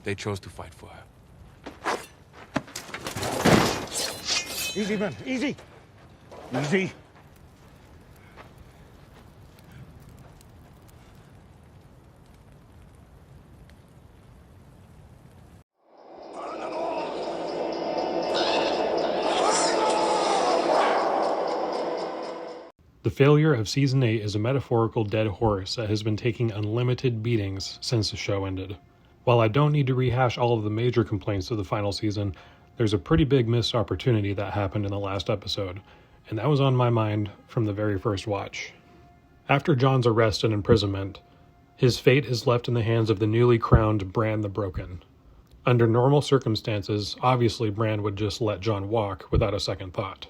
They chose to fight for her. Easy, man. Easy. Easy. The failure of Season 8 is a metaphorical dead horse that has been taking unlimited beatings since the show ended. While I don't need to rehash all of the major complaints of the final season, there's a pretty big missed opportunity that happened in the last episode, and that was on my mind from the very first watch. After Jon's arrest and imprisonment, his fate is left in the hands of the newly crowned Bran the Broken. Under normal circumstances, obviously Bran would just let Jon walk without a second thought.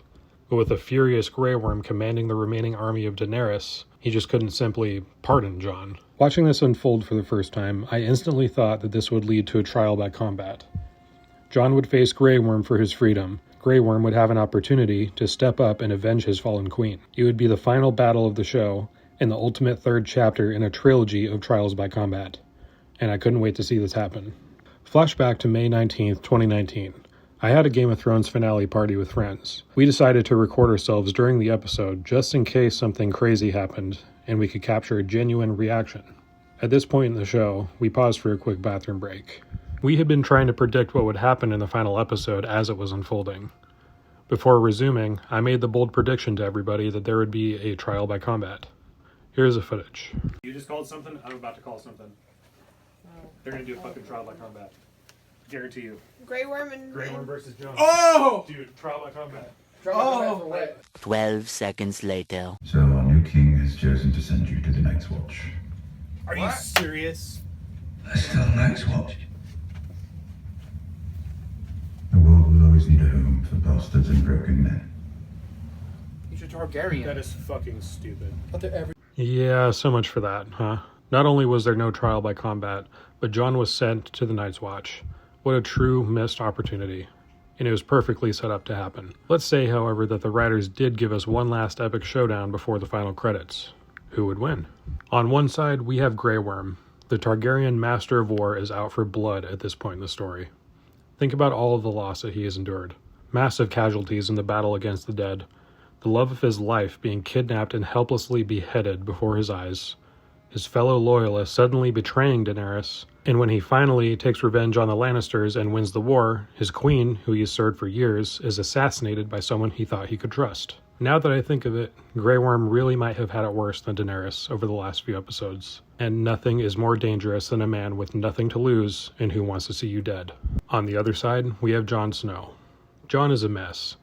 But with a furious Grey Worm commanding the remaining army of Daenerys, he just couldn't simply pardon Jon. Watching this unfold for the first time, I instantly thought that this would lead to a trial by combat. Jon would face Grey Worm for his freedom. Grey Worm would have an opportunity to step up and avenge his fallen queen. It would be the final battle of the show, and the ultimate third chapter in a trilogy of trials by combat. And I couldn't wait to see this happen. Flashback to May 19th, 2019. I had a Game of Thrones finale party with friends. We decided to record ourselves during the episode just in case something crazy happened and we could capture a genuine reaction. At this point in the show, we paused for a quick bathroom break. We had been trying to predict what would happen in the final episode as it was unfolding. Before resuming, I made the bold prediction to everybody that there would be a trial by combat. Here's the footage. You just called something, I'm about to call something. They're gonna do a fucking trial by combat. Guarantee you. Grey Worm versus Jon. Oh! Dude, trial by combat. 12 seconds later. So our new king has chosen to send you to the Night's Watch. Are you serious? That's still Night's Watch. The world will always need a home for bastards and broken men. He's a Targaryen. That is fucking stupid. But they're every... Yeah, so much for that, huh? Not only was there no trial by combat, but Jon was sent to the Night's Watch. What a true missed opportunity. And it was perfectly set up to happen. Let's say, however, that the writers did give us one last epic showdown before the final credits. Who would win? On one side, we have Grey Worm. The Targaryen Master of War is out for blood at this point in the story. Think about all of the loss that he has endured. Massive casualties in the battle against the dead. The love of his life being kidnapped and helplessly beheaded before his eyes. His fellow loyalists suddenly betraying Daenerys, and when he finally takes revenge on the Lannisters and wins the war, his queen, who he served for years, is assassinated by someone he thought he could trust. Now that I think of it, Grey Worm really might have had it worse than Daenerys over the last few episodes, and nothing is more dangerous than a man with nothing to lose and who wants to see you dead. On the other side, we have Jon Snow. Jon is a mess.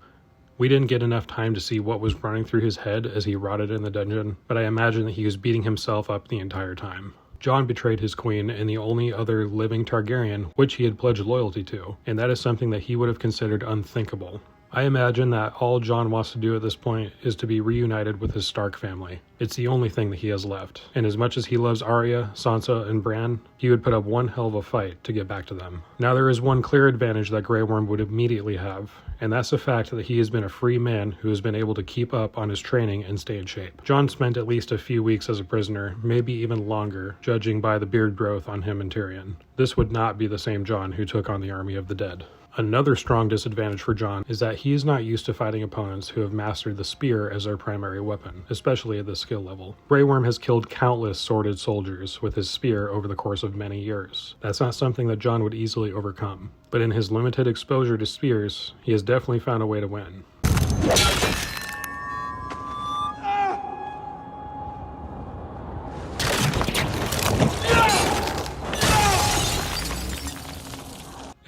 We didn't get enough time to see what was running through his head as he rotted in the dungeon, but I imagine that he was beating himself up the entire time. Jon betrayed his queen and the only other living Targaryen which he had pledged loyalty to, and that is something that he would have considered unthinkable. I imagine that all Jon wants to do at this point is to be reunited with his Stark family. It's the only thing that he has left, and as much as he loves Arya, Sansa, and Bran, he would put up one hell of a fight to get back to them. Now there is one clear advantage that Grey Worm would immediately have, and that's the fact that he has been a free man who has been able to keep up on his training and stay in shape. Jon spent at least a few weeks as a prisoner, maybe even longer, judging by the beard growth on him and Tyrion. This would not be the same Jon who took on the army of the dead. Another strong disadvantage for Jon is that he is not used to fighting opponents who have mastered the spear as their primary weapon, especially at this skill level. Grey Worm has killed countless sworded soldiers with his spear over the course of many years. That's not something that Jon would easily overcome, but in his limited exposure to spears, he has definitely found a way to win.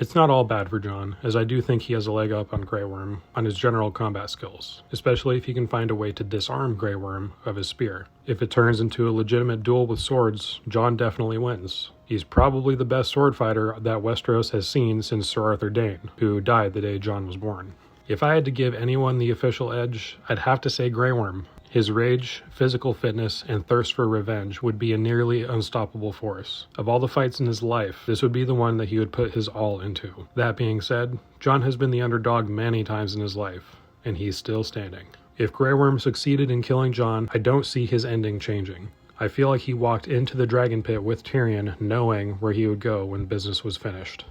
It's not all bad for Jon, as I do think he has a leg up on Grey Worm on his general combat skills, especially if he can find a way to disarm Grey Worm of his spear. If it turns into a legitimate duel with swords, Jon definitely wins. He's probably the best sword fighter that Westeros has seen since Sir Arthur Dayne, who died the day Jon was born. If I had to give anyone the official edge, I'd have to say Grey Worm. His rage, physical fitness, and thirst for revenge would be a nearly unstoppable force. Of all the fights in his life, this would be the one that he would put his all into. That being said, Jon has been the underdog many times in his life, and he's still standing. If Grey Worm succeeded in killing Jon, I don't see his ending changing. I feel like he walked into the dragon pit with Tyrion knowing where he would go when business was finished.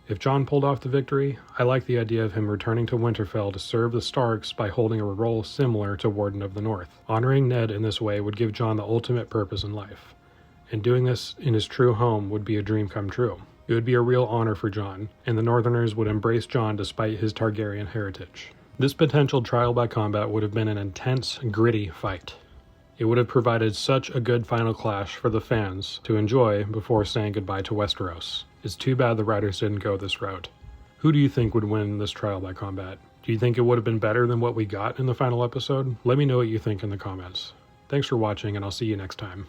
If Jon pulled off the victory, I like the idea of him returning to Winterfell to serve the Starks by holding a role similar to Warden of the North. Honoring Ned in this way would give Jon the ultimate purpose in life, and doing this in his true home would be a dream come true. It would be a real honor for Jon, and the Northerners would embrace Jon despite his Targaryen heritage. This potential trial by combat would have been an intense, gritty fight. It would have provided such a good final clash for the fans to enjoy before saying goodbye to Westeros. It's too bad the writers didn't go this route. Who do you think would win this trial by combat? Do you think it would have been better than what we got in the final episode? Let me know what you think in the comments. Thanks for watching, and I'll see you next time.